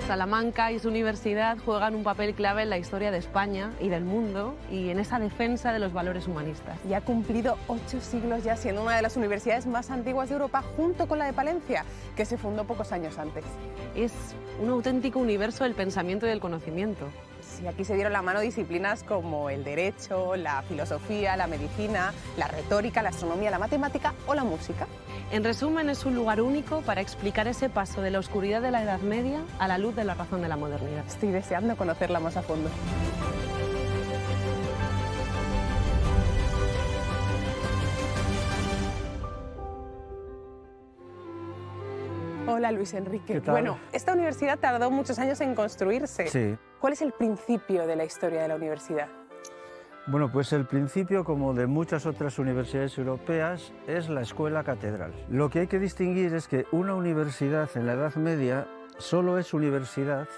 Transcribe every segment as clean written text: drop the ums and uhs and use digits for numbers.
Salamanca y su universidad juegan un papel clave en la historia de España y del mundo y en esa defensa de los valores humanistas. Y ha cumplido 8 siglos ya siendo una de las universidades más antiguas de Europa, junto con la de Palencia, que se fundó pocos años antes. Es un auténtico universo del pensamiento y del conocimiento. Sí, aquí se dieron la mano disciplinas como el derecho, la filosofía, la medicina, la retórica, la astronomía, la matemática o la música. En resumen, es un lugar único para explicar ese paso de la oscuridad de la Edad Media a la luz de la razón de la modernidad. Estoy deseando conocerla más a fondo. Hola, Luis Enrique. ¿Qué tal? Bueno, esta universidad tardó muchos años en construirse. Sí. ¿Cuál es el principio de la historia de la universidad? Bueno, pues el principio, como de muchas otras universidades europeas, es la escuela catedral. Lo que hay que distinguir es que una universidad en la Edad Media solo es universidad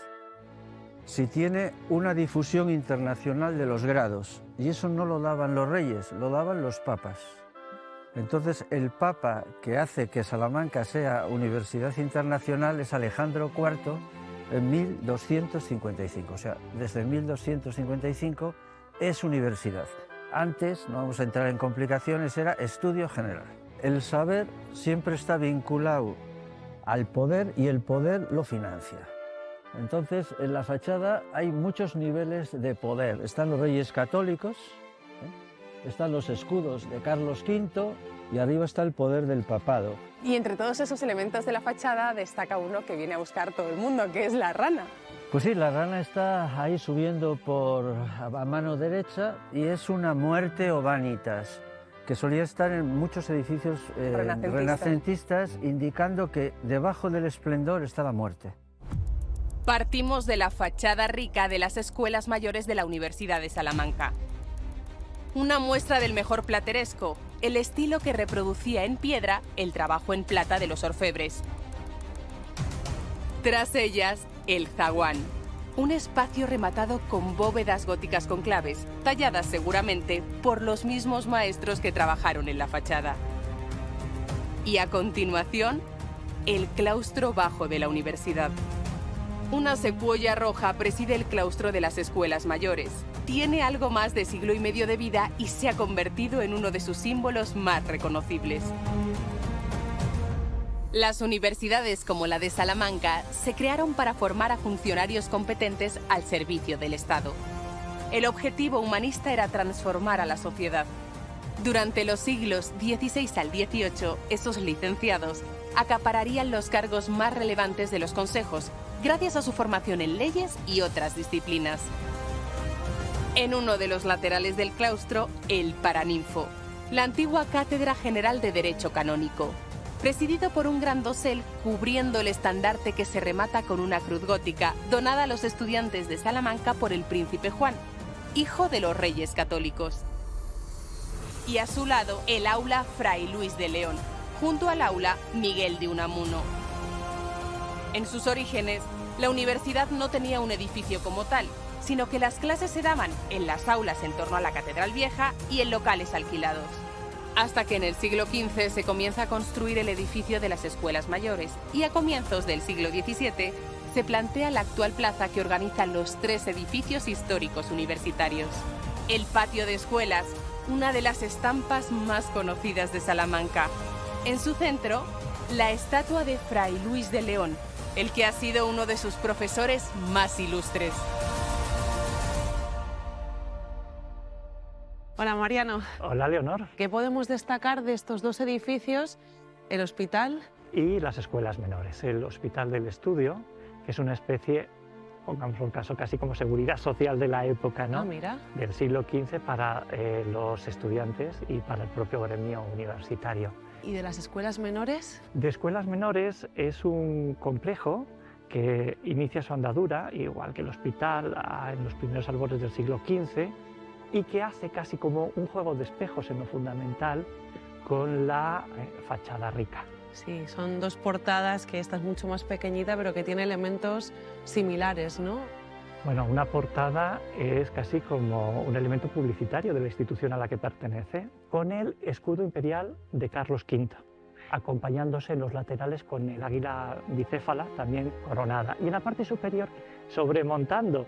si tiene una difusión internacional de los grados, y eso no lo daban los reyes, lo daban los papas. Entonces, el papa que hace que Salamanca sea universidad internacional es Alejandro IV en 1255, o sea, desde 1255 es universidad. Antes, no vamos a entrar en complicaciones, era estudio general. El saber siempre está vinculado al poder y el poder lo financia. Entonces, en la fachada hay muchos niveles de poder. Están los reyes católicos, están los escudos de Carlos V y arriba está el poder del papado. Y entre todos esos elementos de la fachada destaca uno que viene a buscar todo el mundo, que es la rana. Pues sí, la rana está ahí subiendo a mano derecha y es una muerte o vanitas, que solía estar en muchos edificios renacentistas, indicando que debajo del esplendor está la muerte. Partimos de la fachada rica de las escuelas mayores de la Universidad de Salamanca. Una muestra del mejor plateresco, el estilo que reproducía en piedra el trabajo en plata de los orfebres. Tras ellas, el zaguán, un espacio rematado con bóvedas góticas con claves, talladas seguramente por los mismos maestros que trabajaron en la fachada. Y a continuación, el claustro bajo de la universidad. Una secuoya roja preside el claustro de las escuelas mayores. Tiene algo más de siglo y medio de vida y se ha convertido en uno de sus símbolos más reconocibles. Las universidades como la de Salamanca se crearon para formar a funcionarios competentes al servicio del Estado. El objetivo humanista era transformar a la sociedad. Durante los siglos XVI al XVIII, esos licenciados acapararían los cargos más relevantes de los consejos, gracias a su formación en leyes y otras disciplinas. En uno de los laterales del claustro, el Paraninfo, la antigua Cátedra General de Derecho Canónico, presidido por un gran dosel cubriendo el estandarte que se remata con una cruz gótica, donada a los estudiantes de Salamanca por el príncipe Juan, hijo de los reyes católicos. Y a su lado, el aula Fray Luis de León, junto al aula Miguel de Unamuno. En sus orígenes, la universidad no tenía un edificio como tal, sino que las clases se daban en las aulas en torno a la Catedral Vieja y en locales alquilados. Hasta que en el siglo XV se comienza a construir el edificio de las escuelas mayores y a comienzos del siglo XVII se plantea la actual plaza que organiza los 3 edificios históricos universitarios. El patio de escuelas, una de las estampas más conocidas de Salamanca. En su centro, la estatua de Fray Luis de León, el que ha sido uno de sus profesores más ilustres. Hola, Mariano. Hola, Leonor. ¿Qué podemos destacar de estos 2 edificios? El hospital Y las escuelas menores. El Hospital del Estudio, que es una especie, pongamos un caso casi como seguridad social de la época, ¿no? mira. Del siglo XV para los estudiantes y para el propio gremio universitario. ¿Y de las escuelas menores? De escuelas menores es un complejo que inicia su andadura, igual que el hospital, en los primeros albores del siglo XV, y que hace casi como un juego de espejos en lo fundamental con la fachada rica. Sí, son 2 portadas, que esta es mucho más pequeñita, pero que tiene elementos similares, ¿no? Bueno, una portada es casi como un elemento publicitario de la institución a la que pertenece, con el escudo imperial de Carlos V. acompañándose en los laterales con el águila bicéfala también coronada. Y en la parte superior, sobremontando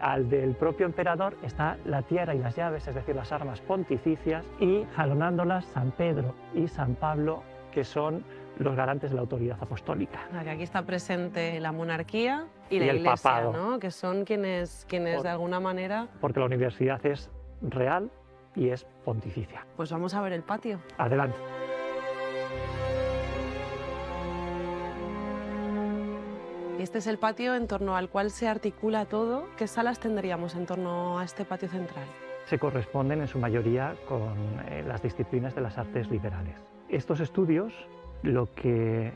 al del propio emperador, está la tiara y las llaves, es decir, las armas pontificias, y jalonándolas San Pedro y San Pablo, que son los garantes de la autoridad apostólica. Aquí está presente la monarquía y la el Iglesia, papado, ¿no? Que son quienes de alguna manera... Porque la universidad es real y es pontificia. Pues vamos a ver el patio. Adelante. Este es el patio en torno al cual se articula todo. ¿Qué salas tendríamos en torno a este patio central? Se corresponden en su mayoría con las disciplinas de las artes liberales. Estos estudios lo que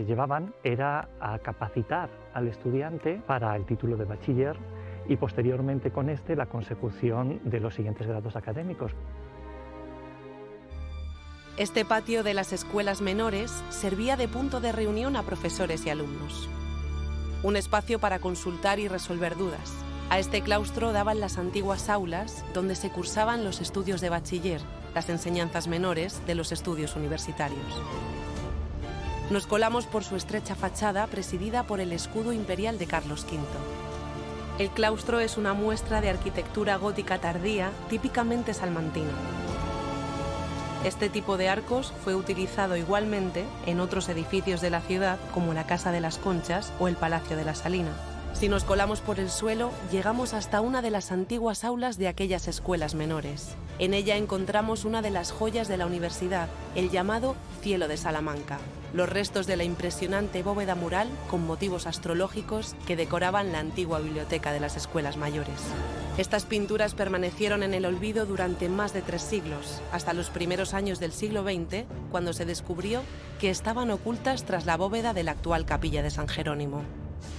llevaban era a capacitar al estudiante para el título de bachiller y posteriormente con este la consecución de los siguientes grados académicos. Este patio de las escuelas menores servía de punto de reunión a profesores y alumnos. Un espacio para consultar y resolver dudas. A este claustro daban las antiguas aulas donde se cursaban los estudios de bachiller, las enseñanzas menores de los estudios universitarios. Nos colamos por su estrecha fachada presidida por el escudo imperial de Carlos V. El claustro es una muestra de arquitectura gótica tardía típicamente salmantina. Este tipo de arcos fue utilizado igualmente en otros edificios de la ciudad como la Casa de las Conchas o el Palacio de la Salina. Si nos colamos por el suelo, llegamos hasta una de las antiguas aulas de aquellas escuelas menores. En ella encontramos una de las joyas de la universidad, el llamado Cielo de Salamanca, los restos de la impresionante bóveda mural con motivos astrológicos que decoraban la antigua biblioteca de las escuelas mayores. Estas pinturas permanecieron en el olvido durante más de 3 siglos, hasta los primeros años del siglo XX, cuando se descubrió que estaban ocultas tras la bóveda de la actual capilla de San Jerónimo.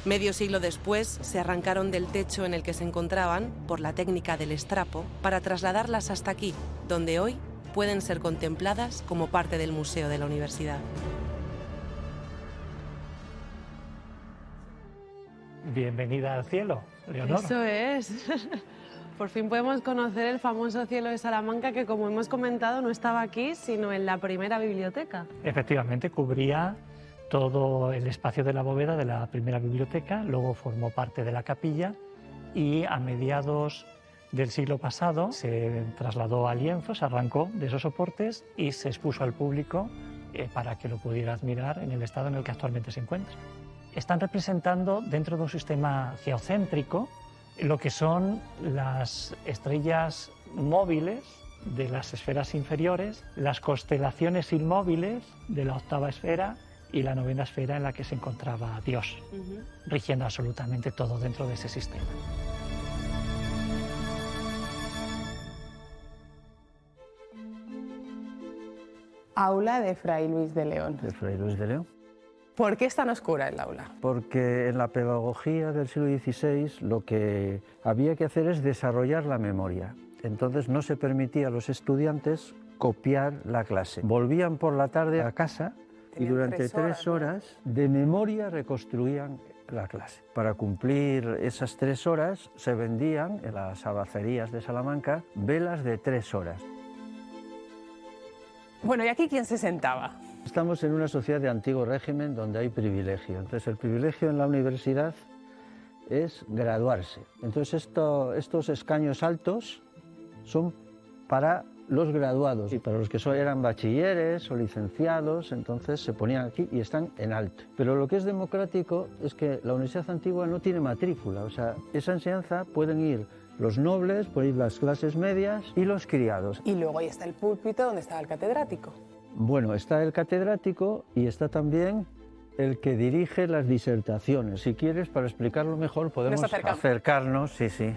Medio siglo después, se arrancaron del techo en el que se encontraban, por la técnica del estrapo, para trasladarlas hasta aquí, donde hoy pueden ser contempladas como parte del museo de la universidad. Bienvenida al cielo, Leonor. Eso es. Por fin podemos conocer el famoso Cielo de Salamanca que, como hemos comentado, no estaba aquí, sino en la primera biblioteca. Efectivamente, cubría todo el espacio de la bóveda de la primera biblioteca, luego formó parte de la capilla y a mediados del siglo pasado se trasladó a lienzo, se arrancó de esos soportes y se expuso al público para que lo pudiera admirar en el estado en el que actualmente se encuentra. Están representando dentro de un sistema geocéntrico lo que son las estrellas móviles de las esferas inferiores, las constelaciones inmóviles de la octava esfera y la novena esfera en la que se encontraba Dios, rigiendo absolutamente todo dentro de ese sistema. Aula de Fray Luis de León. De Fray Luis de León. ¿Por qué es tan oscura el aula? Porque en la pedagogía del siglo XVI lo que había que hacer es desarrollar la memoria. Entonces no se permitía a los estudiantes copiar la clase. Volvían por la tarde a casa y durante 3 horas de memoria reconstruían la clase. Para cumplir esas 3 horas se vendían en las abacerías de Salamanca velas de 3 horas. Bueno, ¿y aquí quién se sentaba? Estamos en una sociedad de antiguo régimen donde hay privilegio. Entonces el privilegio en la universidad es graduarse. Entonces estos escaños altos son para los graduados y para los que eran bachilleres o licenciados, entonces se ponían aquí y están en alto. Pero lo que es democrático es que la universidad antigua no tiene matrícula, o sea, esa enseñanza pueden ir los nobles, pueden ir las clases medias y los criados. Y luego ahí está el púlpito donde estaba el catedrático. Bueno, está el catedrático y está también el que dirige las disertaciones. Si quieres, para explicarlo mejor, podemos acercarnos. Sí, sí.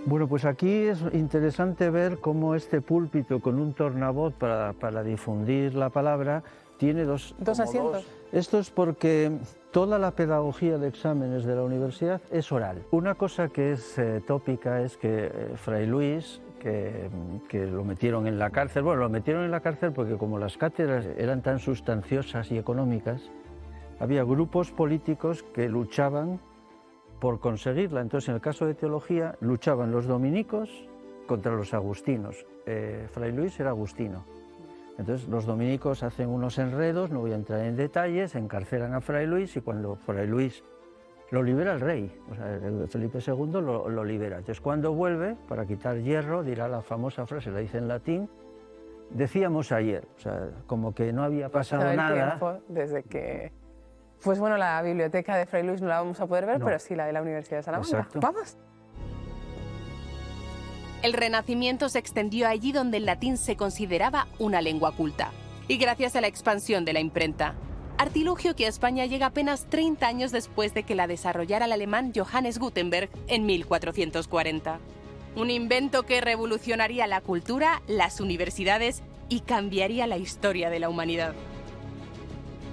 Bueno, pues aquí es interesante ver cómo este púlpito con un tornaboz para difundir la palabra tiene dos asientos. Esto es porque toda la pedagogía de exámenes de la universidad es oral. Una cosa que es tópica es que Fray Luis, que lo metieron en la cárcel, bueno, lo metieron en la cárcel porque como las cátedras eran tan sustanciosas y económicas, había grupos políticos que luchaban por conseguirla. Entonces, en el caso de teología, luchaban los dominicos contra los agustinos. Fray Luis era agustino. Entonces los dominicos hacen unos enredos, no voy a entrar en detalles, encarcelan a Fray Luis y cuando Fray Luis lo libera el rey, o sea, el Felipe II lo libera. Entonces cuando vuelve, para quitar hierro, dirá la famosa frase, la dice en latín, decíamos ayer, o sea, como que no había pasado el nada. tiempo desde que... Pues bueno, la biblioteca de Fray Luis no la vamos a poder ver, No. pero sí la de la Universidad de Salamanca. Exacto. ¡Vamos! El Renacimiento se extendió allí donde el latín se consideraba una lengua culta, y gracias a la expansión de la imprenta. Artilugio que a España llega apenas 30 años después de que la desarrollara el alemán Johannes Gutenberg en 1440. Un invento que revolucionaría la cultura, las universidades y cambiaría la historia de la humanidad.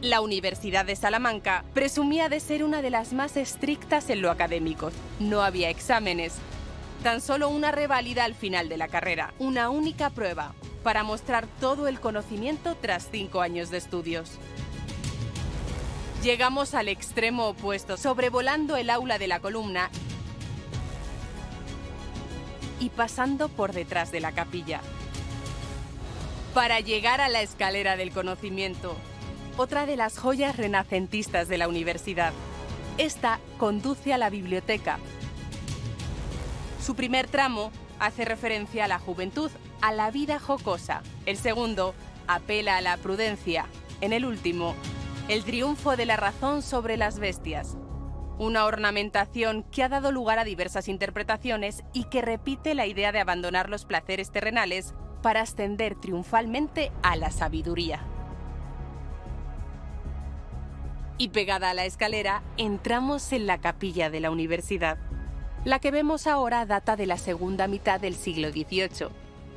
La Universidad de Salamanca presumía de ser una de las más estrictas en lo académico. No había exámenes, tan solo una reválida al final de la carrera, una única prueba para mostrar todo el conocimiento tras 5 años de estudios. Llegamos al extremo opuesto, sobrevolando el aula de la columna y pasando por detrás de la capilla, para llegar a la escalera del conocimiento, otra de las joyas renacentistas de la universidad. Esta conduce a la biblioteca. Su primer tramo hace referencia a la juventud, a la vida jocosa. El segundo apela a la prudencia. En el último, el triunfo de la razón sobre las bestias. Una ornamentación que ha dado lugar a diversas interpretaciones y que repite la idea de abandonar los placeres terrenales para ascender triunfalmente a la sabiduría. Y pegada a la escalera, entramos en la capilla de la universidad. La que vemos ahora data de la segunda mitad del siglo XVIII.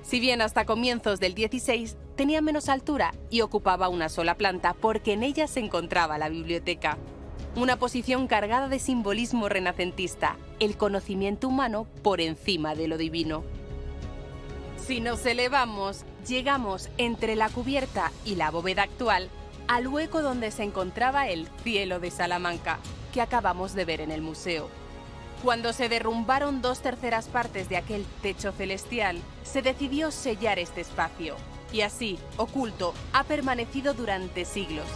Si bien hasta comienzos del XVI tenía menos altura y ocupaba una sola planta porque en ella se encontraba la biblioteca. Una posición cargada de simbolismo renacentista, el conocimiento humano por encima de lo divino. Si nos elevamos, llegamos entre la cubierta y la bóveda actual al hueco donde se encontraba el cielo de Salamanca, que acabamos de ver en el museo. Cuando se derrumbaron 2/3 partes de aquel techo celestial, se decidió sellar este espacio, y así, oculto, ha permanecido durante siglos.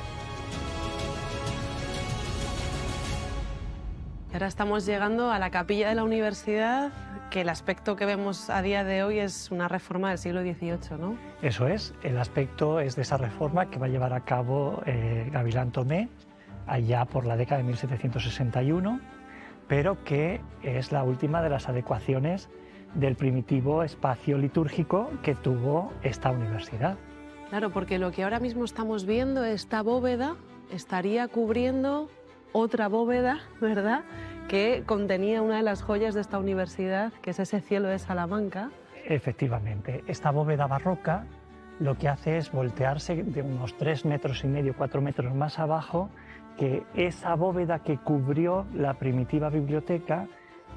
Ahora estamos llegando a la capilla de la universidad, que el aspecto que vemos a día de hoy es una reforma del siglo XVIII, ¿no? Eso es, el aspecto es de esa reforma que va a llevar a cabo Gavilán Tomé allá por la década de 1761, pero que es la última de las adecuaciones del primitivo espacio litúrgico que tuvo esta universidad. Claro, porque lo que ahora mismo estamos viendo, esta bóveda, estaría cubriendo otra bóveda, ¿verdad?, que contenía una de las joyas de esta universidad, que es ese cielo de Salamanca. Efectivamente, esta bóveda barroca lo que hace es voltearse de unos 3,5 metros, 4 metros más abajo que esa bóveda que cubrió la primitiva biblioteca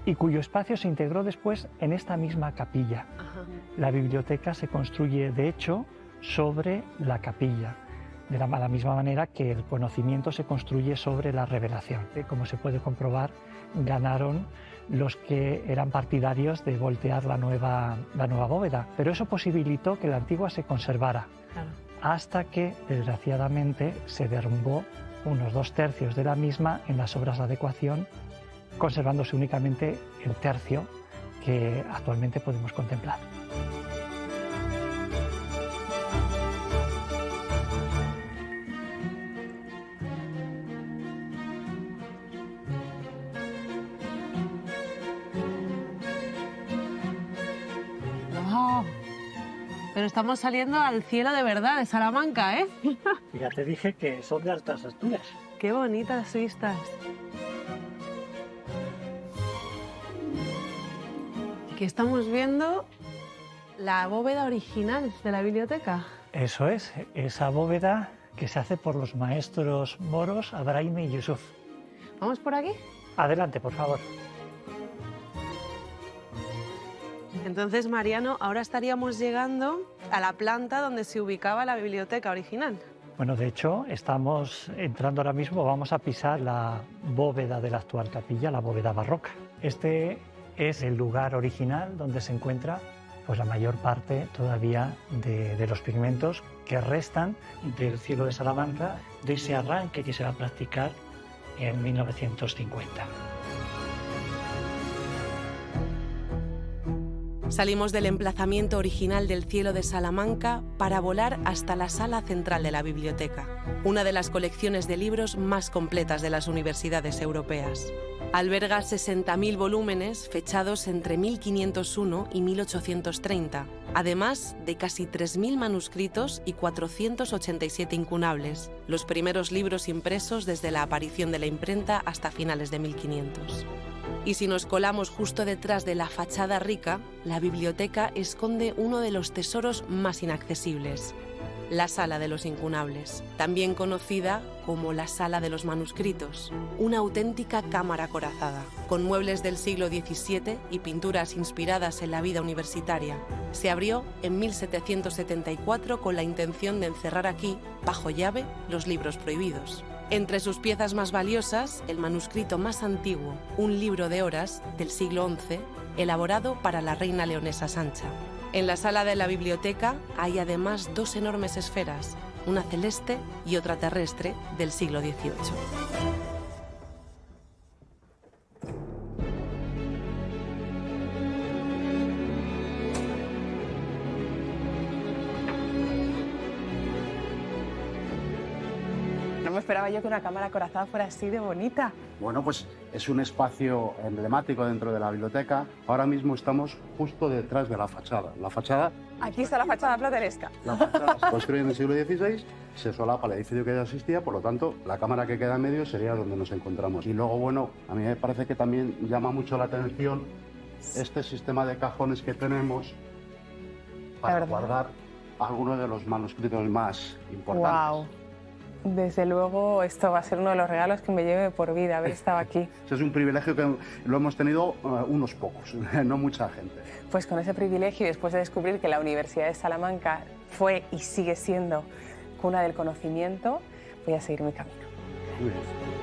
y cuyo espacio se integró después en esta misma capilla. Ajá. La biblioteca se construye, de hecho, sobre la capilla, de la misma manera que el conocimiento se construye sobre la revelación. Como se puede comprobar, ganaron los que eran partidarios de voltear la nueva bóveda, pero eso posibilitó que la antigua se conservara, Claro. hasta que, desgraciadamente, se derrumbó unos 2/3 de la misma en las obras de adecuación, conservándose únicamente el tercio que actualmente podemos contemplar. ¡Wow! Pero estamos saliendo al cielo de verdad de Salamanca, ¿eh? Ya te dije que son de altas alturas. ¡Qué bonitas vistas! Aquí estamos viendo la bóveda original de la biblioteca. Eso es, esa bóveda que se hace por los maestros moros Abraime y Yusuf. ¿Vamos por aquí? Adelante, por favor. Entonces, Mariano, ahora estaríamos llegando a la planta donde se ubicaba la biblioteca original. Bueno, de hecho, estamos entrando ahora mismo, vamos a pisar la bóveda de la actual capilla, la bóveda barroca. Este es el lugar original donde se encuentra pues la mayor parte todavía de los pigmentos que restan del cielo de Salamanca, de ese arranque que se va a practicar en 1950. Salimos del emplazamiento original del cielo de Salamanca para volar hasta la sala central de la biblioteca, una de las colecciones de libros más completas de las universidades europeas. Alberga 60.000 volúmenes fechados entre 1501 y 1830, además de casi 3.000 manuscritos y 487 incunables, los primeros libros impresos desde la aparición de la imprenta hasta finales de 1500. Y si nos colamos justo detrás de la fachada rica, la biblioteca esconde uno de los tesoros más inaccesibles, la Sala de los Incunables, también conocida como la Sala de los Manuscritos, una auténtica cámara acorazada, con muebles del siglo XVII y pinturas inspiradas en la vida universitaria. Se abrió en 1774 con la intención de encerrar aquí, bajo llave, los libros prohibidos. Entre sus piezas más valiosas, el manuscrito más antiguo, un libro de horas del siglo XI, elaborado para la reina leonesa Sancha. En la sala de la biblioteca hay además dos enormes esferas, una celeste y otra terrestre del siglo XVIII. No me esperaba yo que una cámara acorazada fuera así de bonita. Bueno, pues es un espacio emblemático dentro de la biblioteca. Ahora mismo estamos justo detrás de la fachada. Aquí está la fachada plateresca. La fachada se construye en el siglo XVI, se solapa el edificio que ya existía, por lo tanto, la cámara que queda en medio sería donde nos encontramos. Y luego, bueno, a mí me parece que también llama mucho la atención este sistema de cajones que tenemos para guardar algunos de los manuscritos más importantes. Wow. Desde luego, esto va a ser uno de los regalos que me lleve por vida, haber estado aquí. Es un privilegio que lo hemos tenido unos pocos, no mucha gente. Pues con ese privilegio, y después de descubrir que la Universidad de Salamanca fue y sigue siendo cuna del conocimiento, voy a seguir mi camino. Muy bien.